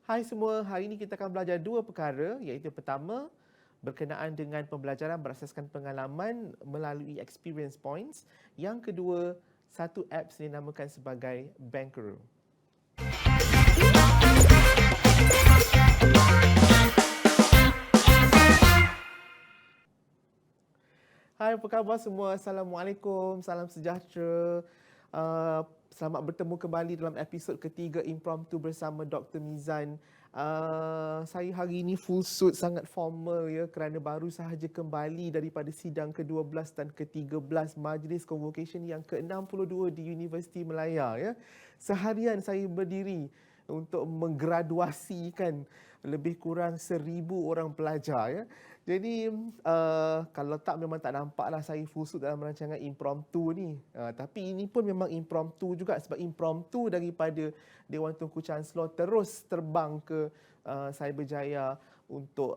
Hai semua, hari ini kita akan belajar dua perkara, iaitu pertama, berkenaan dengan pembelajaran berasaskan pengalaman melalui experience points. Yang kedua, satu apps yang dinamakan sebagai Bankaroo. Hai, apa khabar semua? Assalamualaikum, salam sejahtera. Selamat bertemu kembali dalam episod ketiga Impromptu bersama Dr. Mizan. Saya hari ini full suit, sangat formal ya, kerana baru sahaja kembali daripada sidang ke-12 dan ke-13 Majlis Convocation yang ke-62 di Universiti Malaya ya. Seharian saya berdiri untuk menggraduasikan lebih kurang 1,000 orang pelajar ya. Jadi kalau tak memang tak nampaklah saya full suit dalam rancangan impromptu ni. Tapi ini pun memang impromptu juga, sebab impromptu daripada Dewan Tunku Chancellor terus terbang ke Cyberjaya untuk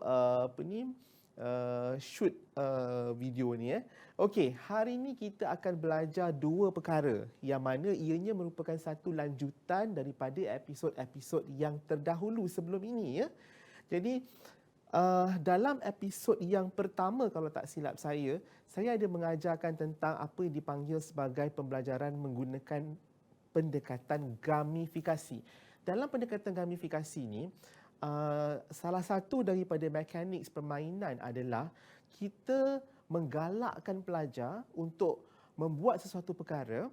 shoot video ni. Okey, hari ini kita akan belajar dua perkara yang mana ianya merupakan satu lanjutan daripada episod-episod yang terdahulu sebelum ini ya. Jadi dalam episod yang pertama kalau tak silap saya ada mengajarkan tentang apa yang dipanggil sebagai pembelajaran menggunakan pendekatan gamifikasi. Dalam pendekatan gamifikasi ni, salah satu daripada mekanik permainan adalah kita menggalakkan pelajar untuk membuat sesuatu perkara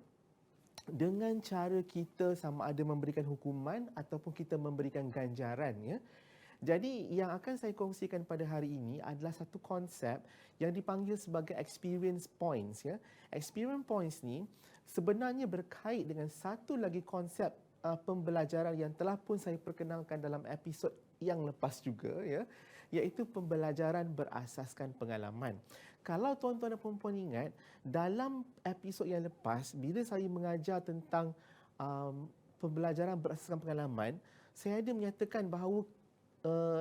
dengan cara kita sama ada memberikan hukuman ataupun kita memberikan ganjaran ya. Jadi yang akan saya kongsikan pada hari ini adalah satu konsep yang dipanggil sebagai experience points ya. Experience points ni sebenarnya berkait dengan satu lagi konsep pembelajaran yang telah pun saya perkenalkan dalam episod yang lepas juga ya, iaitu pembelajaran berasaskan pengalaman. Kalau tuan-tuan dan puan-puan ingat, dalam episod yang lepas bila saya mengajar tentang pembelajaran berasaskan pengalaman, saya ada menyatakan bahawa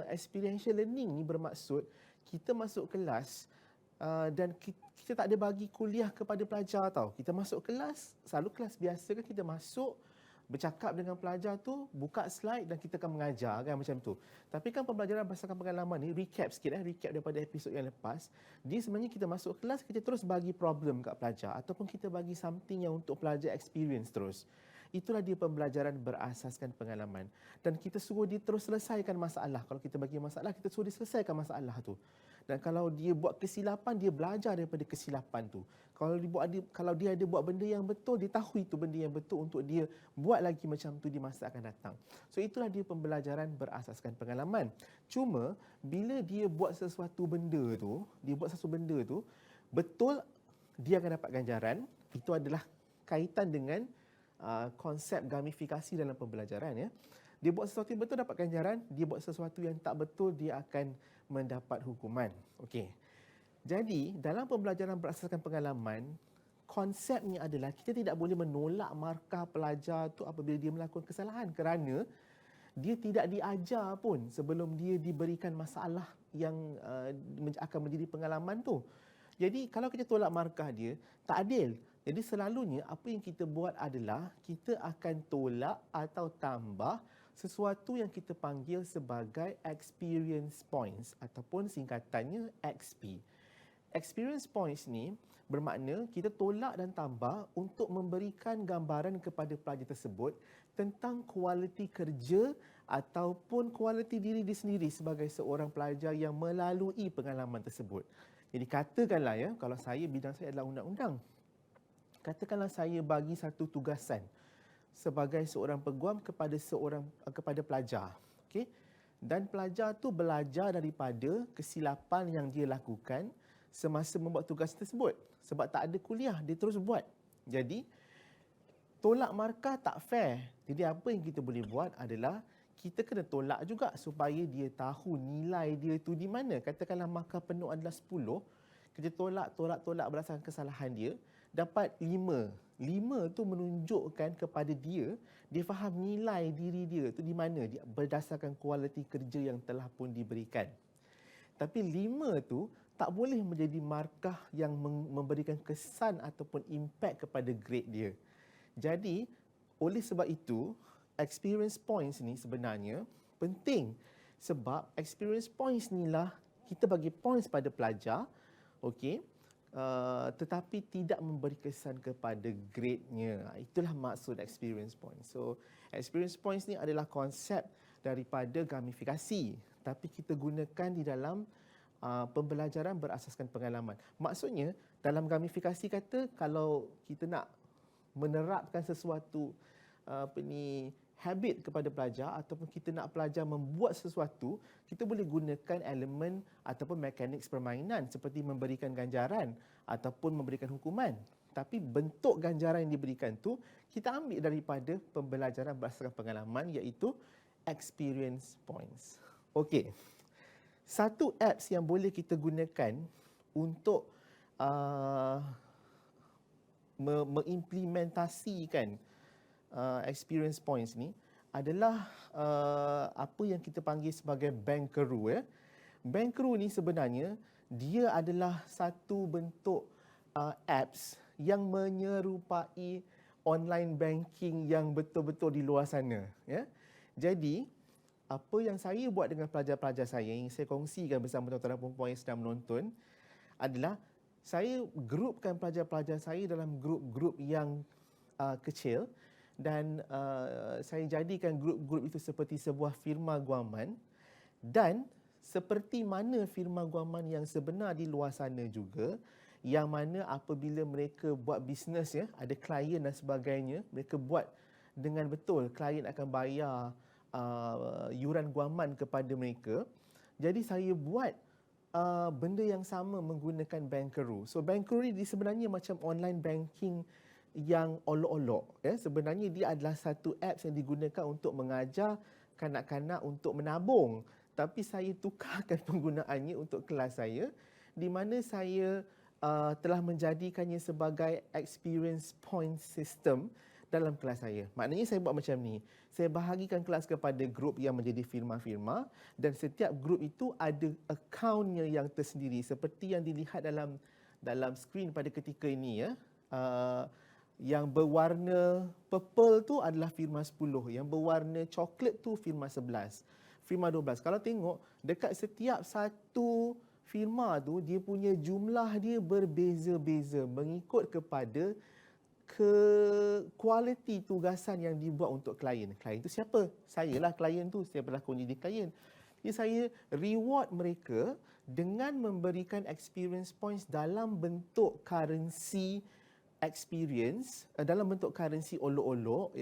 experiential learning ni bermaksud kita masuk kelas dan kita tak ada bagi kuliah kepada pelajar tau. Kita masuk kelas, selalu kelas biasa kan, kita masuk, bercakap dengan pelajar tu, buka slide dan kita akan mengajar kan, macam tu. Tapi kan pembelajaran berdasarkan pengalaman ni, recap sikit recap daripada episod yang lepas. Dia sebenarnya kita masuk kelas, kita terus bagi problem kat pelajar ataupun kita bagi something yang untuk pelajar experience terus. Itulah dia pembelajaran berasaskan pengalaman. Dan kita suruh dia terus selesaikan masalah. Kalau kita bagi masalah, kita suruh dia selesaikan masalah tu. Dan kalau dia buat kesilapan, dia belajar daripada kesilapan tu. Kalau dia ada buat benda yang betul, dia tahu itu benda yang betul untuk dia buat lagi macam tu di masa akan datang. So itulah dia pembelajaran berasaskan pengalaman. Cuma bila dia buat sesuatu benda tu, betul dia akan dapat ganjaran. Itu adalah kaitan dengan konsep gamifikasi dalam pembelajaran ya. Dia buat sesuatu yang betul dapat ganjaran, dia buat sesuatu yang tak betul dia akan mendapat hukuman. Okey. Jadi, dalam pembelajaran berasaskan pengalaman, konsepnya adalah kita tidak boleh menolak markah pelajar tu apabila dia melakukan kesalahan, kerana dia tidak diajar pun sebelum dia diberikan masalah yang akan menjadi pengalaman tu. Jadi kalau kita tolak markah dia, tak adil. Jadi selalunya apa yang kita buat adalah kita akan tolak atau tambah sesuatu yang kita panggil sebagai experience points ataupun singkatannya XP. Experience points ni bermakna kita tolak dan tambah untuk memberikan gambaran kepada pelajar tersebut tentang kualiti kerja ataupun kualiti diri dia sendiri sebagai seorang pelajar yang melalui pengalaman tersebut. Jadi katakanlah ya, kalau bidang saya adalah undang-undang. Katakanlah saya bagi satu tugasan sebagai seorang peguam kepada pelajar. Okey? Dan pelajar tu belajar daripada kesilapan yang dia lakukan semasa membuat tugas tersebut. Sebab tak ada kuliah, dia terus buat. Jadi, tolak markah tak fair. Jadi apa yang kita boleh buat adalah kita kena tolak juga supaya dia tahu nilai dia tu di mana. Katakanlah markah penuh adalah 10, kita tolak berdasarkan kesalahan dia, dapat 5. 5 tu menunjukkan kepada dia faham nilai diri dia tu di mana dia berdasarkan kualiti kerja yang telah pun diberikan. Tapi 5 tu tak boleh menjadi markah yang memberikan kesan ataupun impact kepada grade dia. Jadi, oleh sebab itu, experience points ni sebenarnya penting sebab experience points ni lah kita bagi points pada pelajar, okey, tetapi tidak memberi kesan kepada grade-nya. Itulah maksud experience points. So experience points ni adalah konsep daripada gamifikasi, tapi kita gunakan di dalam pembelajaran berasaskan pengalaman. Maksudnya dalam gamifikasi kata kalau kita nak menerapkan sesuatu habit kepada pelajar ataupun kita nak pelajar membuat sesuatu, kita boleh gunakan elemen ataupun mekanik permainan seperti memberikan ganjaran ataupun memberikan hukuman. Tapi bentuk ganjaran yang diberikan tu kita ambil daripada pembelajaran berdasarkan pengalaman, iaitu experience points. Okey. Satu apps yang boleh kita gunakan untuk mengimplementasikan experience points ni adalah apa yang kita panggil sebagai Bankaroo. Bankaroo ni sebenarnya dia adalah satu bentuk apps yang menyerupai online banking yang betul-betul di luar sana. Jadi apa yang saya buat dengan pelajar-pelajar saya yang saya kongsikan bersama tuan-tuan dan puan-puan yang sedang menonton adalah saya grupkan pelajar-pelajar saya dalam grup-grup yang kecil dan saya jadikan grup-grup itu seperti sebuah firma guaman, dan seperti mana firma guaman yang sebenar di luar sana juga, yang mana apabila mereka buat bisnes, ada klien dan sebagainya, mereka buat dengan betul, klien akan bayar yuran guaman kepada mereka. Jadi saya buat benda yang sama menggunakan Bankaroo. So Bankaroo ni sebenarnya macam online banking yang olok-olok. Sebenarnya dia adalah satu apps yang digunakan untuk mengajar kanak-kanak untuk menabung. Tapi saya tukarkan penggunaannya untuk kelas saya, di mana saya telah menjadikannya sebagai experience point system dalam kelas saya. Maknanya saya buat macam ni. Saya bahagikan kelas kepada grup yang menjadi firma-firma, dan setiap grup itu ada akaunnya yang tersendiri seperti yang dilihat dalam skrin pada ketika ini. Yang berwarna purple tu adalah firma 10, yang berwarna coklat tu firma 11, firma 12. Kalau tengok dekat setiap satu firma tu dia punya jumlah dia berbeza-beza mengikut kepada kualiti tugasan yang dibuat untuk klien. Klien tu siapa? Saya lah klien tu, saya berlakon jadi klien. Jadi saya reward mereka dengan memberikan experience points dalam bentuk currency experience, dalam bentuk currency olok-olok,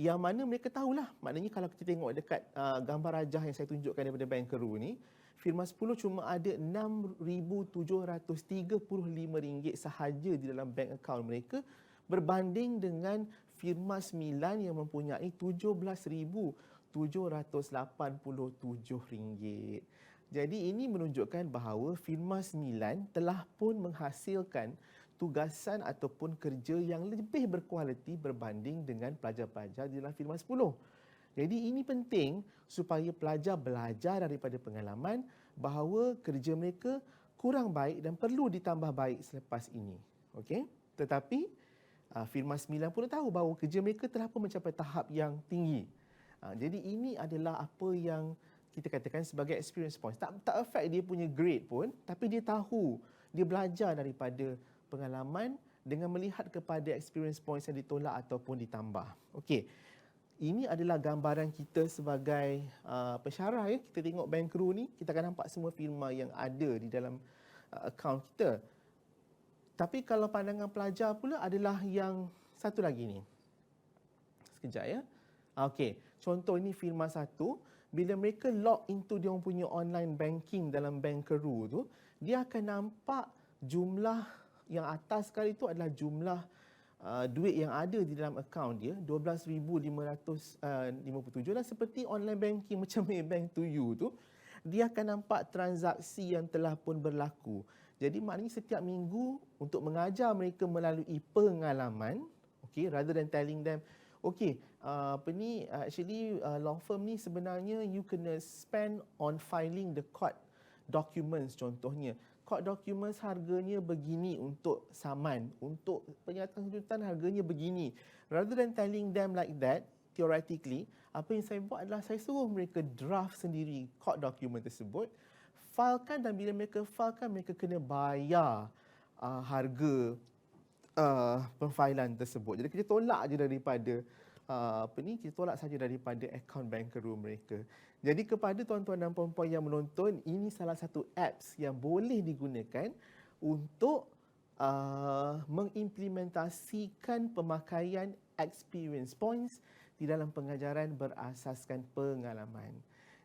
yang mana mereka tahulah. Maknanya kalau kita tengok dekat gambar rajah yang saya tunjukkan daripada Bankaroo ni, firma 10 cuma ada RM6,735 sahaja di dalam bank account mereka, berbanding dengan firma 9 yang mempunyai RM17,787. Jadi ini menunjukkan bahawa firma 9 telah pun menghasilkan tugasan ataupun kerja yang lebih berkualiti berbanding dengan pelajar-pelajar di dalam firma 10. Jadi ini penting supaya pelajar belajar daripada pengalaman bahawa kerja mereka kurang baik dan perlu ditambah baik selepas ini. Okey? Tetapi firma 9 pun tahu bahawa kerja mereka telah pun mencapai tahap yang tinggi. Jadi ini adalah apa yang kita katakan sebagai experience points. Tak affect dia punya grade pun, tapi dia tahu, dia belajar daripada pengalaman dengan melihat kepada experience points yang ditolak ataupun ditambah. Okey. Ini adalah gambaran kita sebagai pensyarah. Kita tengok Bankaroo ni, kita akan nampak semua firma yang ada di dalam akaun kita. Tapi kalau pandangan pelajar pula adalah yang satu lagi ni. Sekejap ya. Okey, contoh ini firma 1, bila mereka log into dia punya online banking dalam Bankaroo tu, dia akan nampak jumlah yang atas sekali itu adalah jumlah duit yang ada di dalam akaun dia, 12,557, dan seperti online banking macam Maybank to you tu, dia akan nampak transaksi yang telah pun berlaku. Jadi maknanya setiap minggu untuk mengajar mereka melalui pengalaman, okay, rather than telling them, okay, actually law firm ni sebenarnya you kena spend on filing the court documents contohnya. Court documents harganya begini untuk saman, untuk pernyataan tuntutan harganya begini. Rather than telling them like that, theoretically, Apa yang saya buat adalah saya suruh mereka draft sendiri court document tersebut, filekan, dan bila mereka filekan, mereka kena bayar harga penfailan tersebut. Jadi kita tolak je daripada kita tolak saja daripada akaun Bankaroo mereka. Jadi kepada tuan-tuan dan puan-puan yang menonton, ini salah satu apps yang boleh digunakan untuk mengimplementasikan pemakaian experience points di dalam pengajaran berasaskan pengalaman.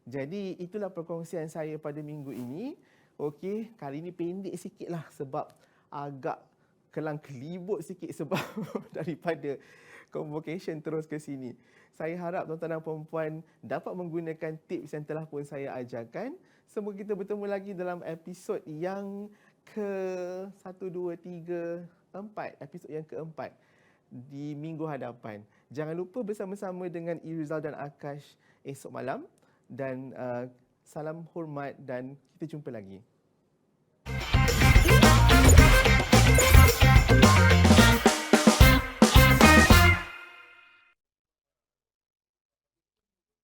Jadi itulah perkongsian saya pada minggu ini. Okey, kali ini pendek sikitlah sebab agak kelang kelibut sikit sebab daripada convocation terus ke sini. Saya harap tuan-tuan dan puan-puan dapat menggunakan tips yang telah pun saya ajarkan. Semoga kita bertemu lagi dalam episod yang ke-1, 2, 3, 4. Episod yang keempat di minggu hadapan. Jangan lupa bersama-sama dengan Irizal dan Akash esok malam. Dan salam hormat dan kita jumpa lagi.